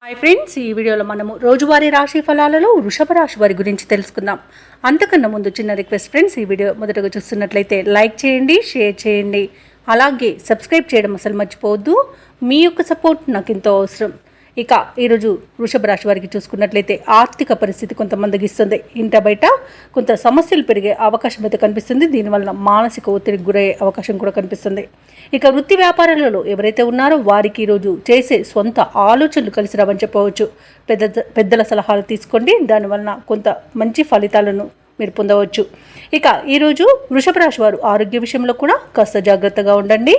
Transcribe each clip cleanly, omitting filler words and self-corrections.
Hi friends, ఈ వీడియోలో మనము రోజువారీ రాశి ఫలాలలో వృషభ రాశి వారి గురించి తెలుసుకుందాం. అంతకన్నా ముందు చిన్న రిక్వెస్ట్ ఫ్రెండ్స్, ఈ వీడియో మొదటగా చూస్తున్నట్లయితే లైక్ చేయండి, షేర్ చేయండి, అలాగే సబ్స్క్రైబ్ చేయడం అసలు మర్చిపోవద్దు. మీ యొక్క సపోర్ట్ నాకు ఎంతో అవసరం. ఇక ఈరోజు వృషభ రాశి వారికి చూసుకున్నట్లయితే ఆర్థిక పరిస్థితి కొంత మందగిస్తుంది. ఇంట బయట కొంత సమస్యలు పెరిగే అవకాశం అయితే కనిపిస్తుంది. దీనివల్ల మానసిక ఒత్తిడికి గురయ్యే అవకాశం కూడా కనిపిస్తుంది. ఇక వృత్తి వ్యాపారాలలో ఎవరైతే ఉన్నారో వారికి ఈరోజు చేసే సొంత ఆలోచనలు కలిసి రావని చెప్పవచ్చు. పెద్దల సలహాలు తీసుకోండి, దానివలన కొంత మంచి ఫలితాలను మీరు పొందవచ్చు. ఇక ఈరోజు వృషభ రాశి వారు ఆరోగ్య విషయంలో కూడా కాస్త జాగ్రత్తగా ఉండండి.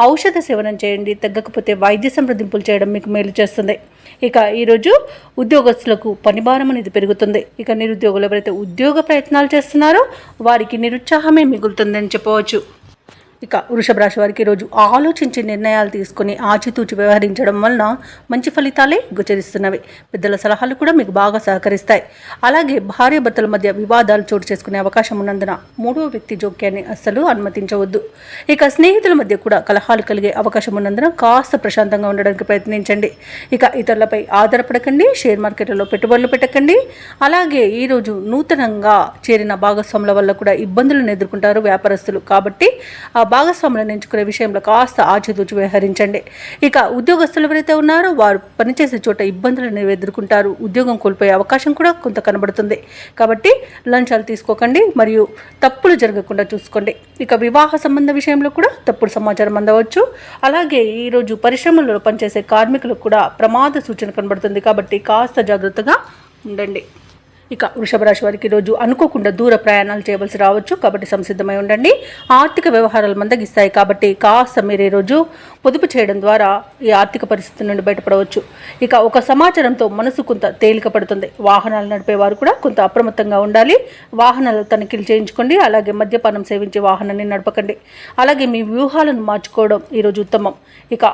ఔషధ సేవనం చేయండి, తగ్గకపోతే వైద్య సంప్రదింపులు చేయడం మీకు మేలు చేస్తుంది. ఇక ఈరోజు ఉద్యోగస్తులకు పనిభారం అనేది పెరుగుతుంది. ఇక నిరుద్యోగులు ఎవరైతే ఉద్యోగ ప్రయత్నాలు చేస్తున్నారో వారికి నిరుత్సాహమే మిగులుతుందని చెప్పవచ్చు. ఇక వృషభ రాశి వారికి ఈరోజు ఆలోచించి నిర్ణయాలు తీసుకుని ఆచితూచి వ్యవహరించడం వలన మంచి ఫలితాలే గోచరిస్తున్నవి. పెద్దల సలహాలు కూడా మీకు బాగా సహకరిస్తాయి. అలాగే భార్యాభర్తల మధ్య వివాదాలు చోటు చేసుకునే అవకాశం ఉన్నందున మూడవ వ్యక్తి జోక్యాన్ని అస్సలు అనుమతించవద్దు. ఇక స్నేహితుల మధ్య కూడా కలహాలు కలిగే అవకాశం ఉన్నందున కాస్త ప్రశాంతంగా ఉండడానికి ప్రయత్నించండి. ఇక ఇతరులపై ఆధారపడకండి, షేర్ మార్కెట్లలో పెట్టుబడులు పెట్టకండి. అలాగే ఈరోజు నూతనంగా చేరిన భాగస్వాముల వల్ల కూడా ఇబ్బందులను ఎదుర్కొంటారు వ్యాపారస్తులు. కాబట్టి ఆ భాగస్వాములను ఎంచుకునే విషయంలో కాస్త ఆచితూచి వ్యవహరించండి. ఇక ఉద్యోగస్తులు ఎవరైతే ఉన్నారో వారు పనిచేసే చోట ఇబ్బందులను ఎదుర్కొంటారు. ఉద్యోగం కోల్పోయే అవకాశం కూడా కొంత కనబడుతుంది. కాబట్టి లంచాలు తీసుకోకండి మరియు తప్పులు జరగకుండా చూసుకోండి. ఇక వివాహ సంబంధ విషయంలో కూడా తప్పుడు సమాచారం అందవచ్చు. అలాగే ఈరోజు పరిశ్రమలలో పనిచేసే కార్మికులకు కూడా ప్రమాద సూచన కనబడుతుంది. కాబట్టి కాస్త జాగ్రత్తగా ఉండండి. ఇక వృషభ రాశి వారికి ఈరోజు అనుకోకుండా దూర ప్రయాణాలు చేయవలసి రావచ్చు. కాబట్టి సంసిద్ధమై ఉండండి. ఆర్థిక వ్యవహారాలు మందగిస్తాయి. కాబట్టి కాస్త మీరు ఈరోజు పొదుపు చేయడం ద్వారా ఈ ఆర్థిక పరిస్థితి నుండి బయటపడవచ్చు. ఇక ఒక సమాచారంతో మనసు కొంత తేలిక పడుతుంది. వాహనాలు నడిపేవారు కూడా కొంత అప్రమత్తంగా ఉండాలి. వాహనాలు తనిఖీలు చేయించుకోండి. అలాగే మద్యపానం సేవించి వాహనాన్ని నడపకండి. అలాగే మీ వ్యూహాలను మార్చుకోవడం ఈరోజు ఉత్తమం. ఇక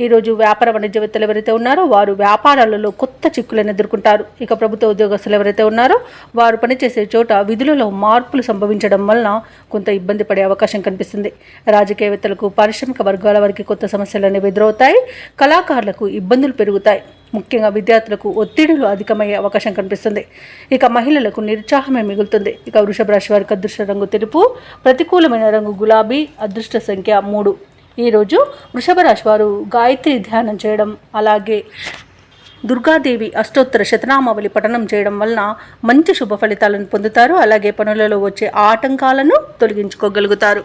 ఈరోజు వ్యాపార వాణిజ్యవేత్తలు ఎవరైతే ఉన్నారో వారు వ్యాపారాలలో కొత్త చిక్కులను ఎదుర్కొంటారు. ఇక ప్రభుత్వ ఉద్యోగస్తులు ఎవరైతే ఉన్నారో వారు పనిచేసే చోట విధులలో మార్పులు సంభవించడం వలన కొంత ఇబ్బంది పడే అవకాశం కనిపిస్తుంది. రాజకీయవేత్తలకు, పారిశ్రామిక వర్గాల వారికి కొత్త సమస్యలు అనేవి ఎదురవుతాయి. కళాకారులకు ఇబ్బందులు పెరుగుతాయి. ముఖ్యంగా విద్యార్థులకు ఒత్తిడులు అధికమయ్యే అవకాశం కనిపిస్తుంది. ఇక మహిళలకు నిరుత్సాహమే మిగులుతుంది. ఇక వృషభ రాశి వారికి అదృష్ట రంగు తెలుపు, ప్రతికూలమైన రంగు గులాబీ, అదృష్ట సంఖ్య 3. ఈరోజు వృషభ రాశి వారు గాయత్రి ధ్యానం చేయడం, అలాగే దుర్గాదేవి అష్టోత్తర శతనామావళి పఠనం చేయడం వలన మంచి శుభ ఫలితాలను పొందుతారు. అలాగే పనులలో వచ్చే ఆటంకాలను తొలగించుకోగలుగుతారు.